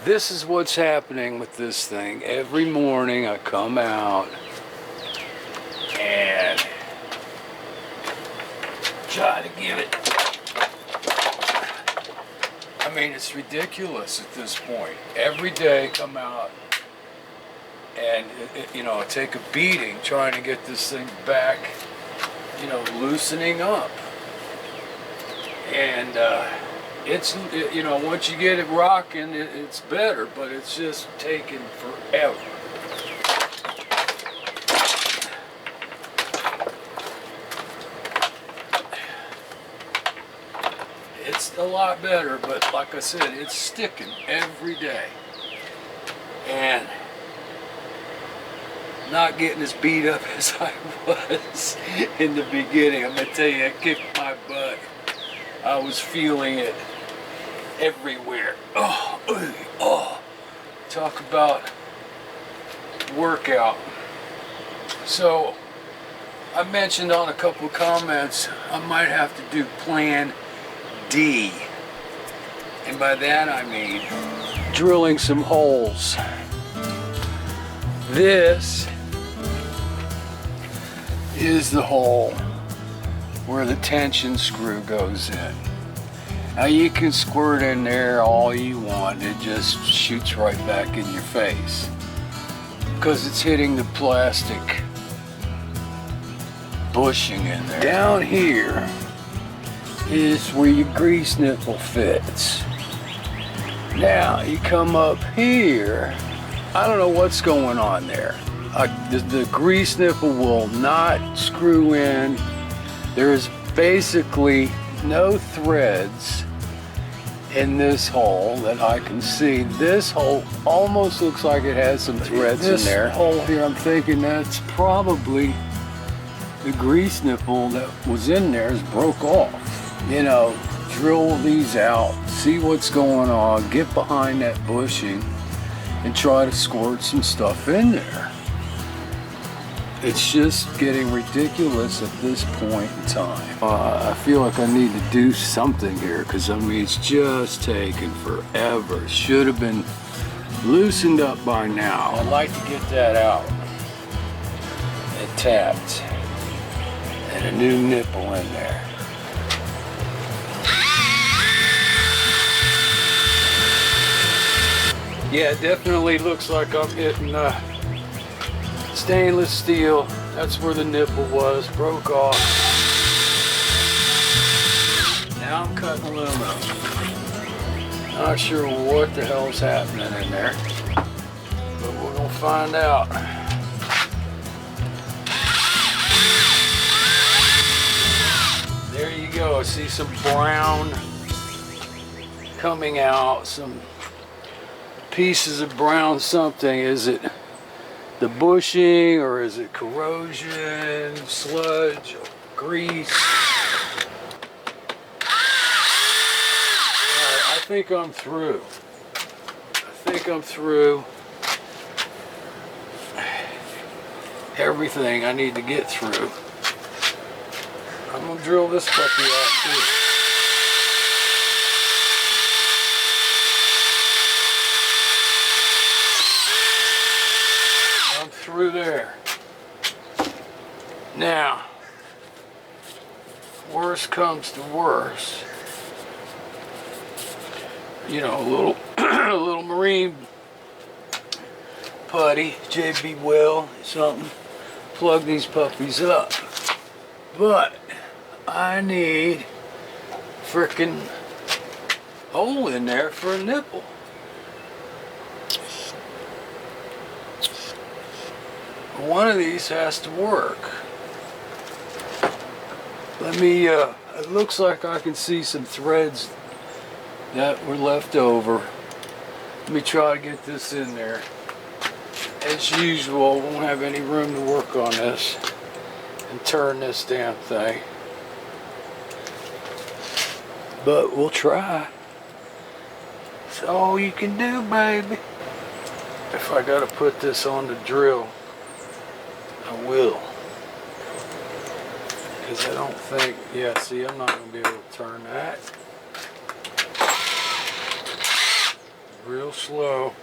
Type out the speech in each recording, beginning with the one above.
this is what's happening with this thing. Every morning I come out and try to give it. I mean, it's ridiculous at this point. Every day come out and, you know, take a beating trying to get this thing back, you know, loosening up. And it's, you know, once you get it rocking, it's better, but it's just taking forever. It's a lot better, but like I said, it's sticking every day. And not getting as beat up as I was in the beginning. I'm gonna tell you, I kicked my butt. I was feeling it everywhere. Oh, talk about workout. So I mentioned on a couple of comments I might have to do plan D, and by that I mean drilling some holes. This is the hole where the tension screw goes in. Now you can squirt in there all you want, it just shoots right back in your face because it's hitting the plastic bushing in there. Down here is where your grease nipple fits. Now you come up here, I don't know what's going on there. The grease nipple will not screw in. There's basically no threads in this hole that I can see. This hole almost looks like it has some threads in there. This hole here, I'm thinking that's probably the grease nipple that was in there is broke off. You know, drill these out, see what's going on, get behind that bushing, and try to squirt some stuff in there. It's just getting ridiculous at this point in time. I feel like I need to do something here because I mean it's just taking forever. Should have been loosened up by now. I'd like to get that out and tapped and a new nipple in there. Yeah, it definitely looks like I'm hitting stainless steel. That's where the nipple was, broke off. Now I'm cutting aluminum. Not sure what the hell's happening in there, but we're gonna find out. There you go, see some brown coming out, some pieces of brown something. Is it the bushing or is it corrosion, sludge, grease? Alright, I think I'm through. Everything I need to get through. I'm gonna drill this puppy out too. Through there. Now, worst comes to worst, you know, a little marine putty, JB Well, something, plug these puppies up. But I need frickin' hole in there for a nipple. One of these has to work. Let me, it looks like I can see some threads that were left over. Let me try to get this in there. As usual, won't have any room to work on this and turn this damn thing. But we'll try. That's all you can do, baby. If I gotta put this on the drill, I will, because I don't think, yeah, see, I'm not going to be able to turn that. real slow,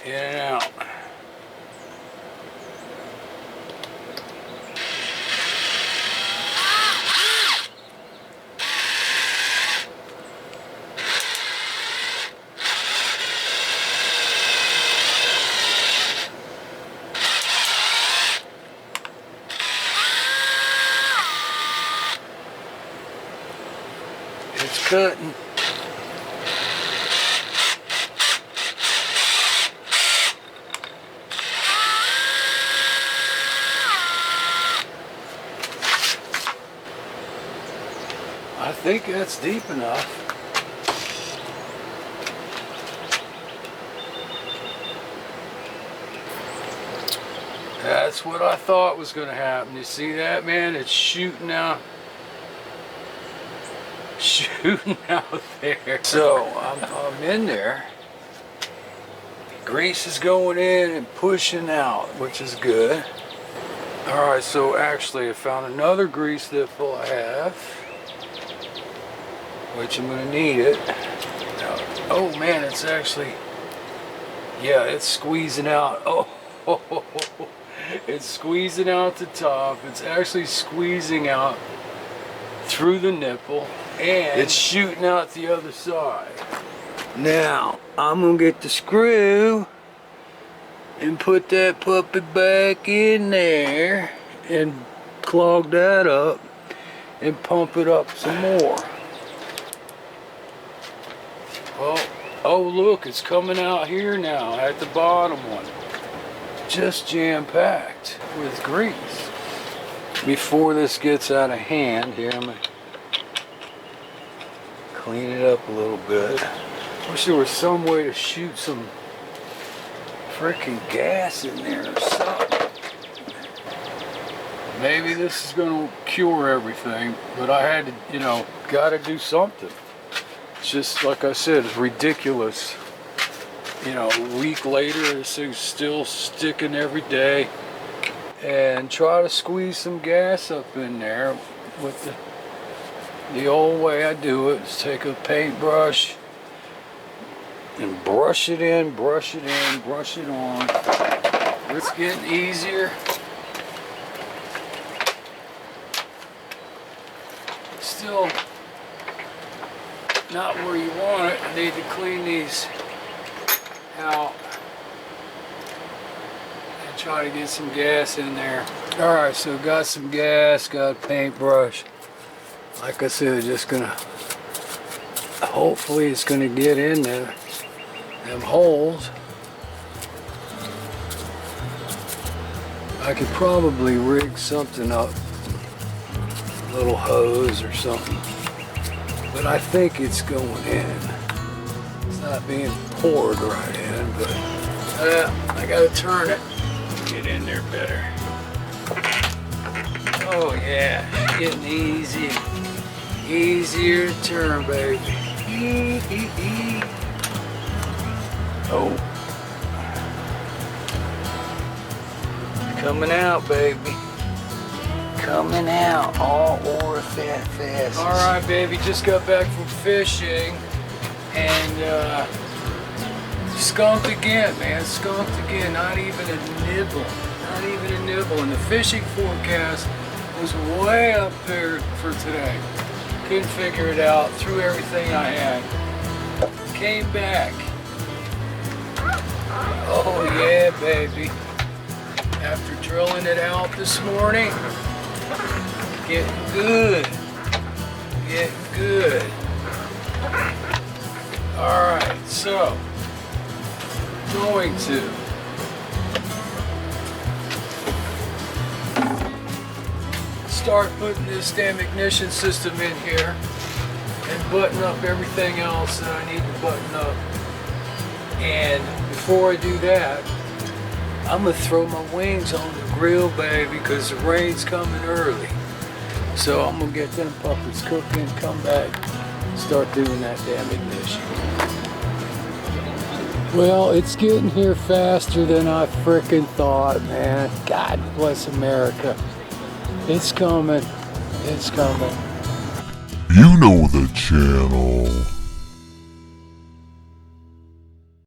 in and out. It's cutting. I think that's deep enough. That's what I thought was going to happen. You see that, man? It's shooting out. Shooting out there. So I'm in there. Grease is going in and pushing out, which is good. All right, so actually I found another grease nipple I have, which I'm gonna need it. Now, oh man, it's actually, yeah, it's squeezing out. Oh, it's squeezing out the top. It's actually squeezing out through the nipple, and it's shooting out the other side. Now, I'm gonna get the screw and put that puppy back in there and clog that up and pump it up some more. Well, oh look, it's coming out here now at the bottom one. Just jam-packed with grease. Before this gets out of hand, here I'm gonna clean it up a little bit. Wish there was some way to shoot some freaking gas in there or something. Maybe this is gonna cure everything, but I had to, you know, gotta do something. It's just, like I said, it's ridiculous. You know, a week later, this thing's still sticking every day. And try to squeeze some gas up in there with the old way I do it is take a paintbrush and brush it in, brush it in, brush it on. It's getting easier. Still not where you want it. I need to clean these out and try to get some gas in there. Alright, so got some gas, got a paintbrush. Like I said, just gonna, hopefully it's gonna get in there, them holes. I could probably rig something up, a little hose or something, but I think it's going in. It's not being poured right in, but I gotta turn it, get in there better. Oh yeah, it's getting easy, easier to turn, baby. Oh, coming out, baby. Coming out, all over fast. All right, baby, just got back from fishing, and skunked again, man. Skunked again. Not even a nibble. Not even a nibble. And the fishing forecast was way up there for today. Couldn't figure it out. Threw everything I had. Came back. Oh yeah, baby. After drilling it out this morning, getting good. Getting good. Alright, so going to start putting this damn ignition system in here and button up everything else that I need to button up. And before I do that, I'm gonna throw my wings on the grill, baby, because the rain's coming early. So I'm gonna get them puppies cooking, come back, start doing that damn ignition. Well, it's getting here faster than I frickin' thought, man. God bless America. It's coming. It's coming. You know the channel.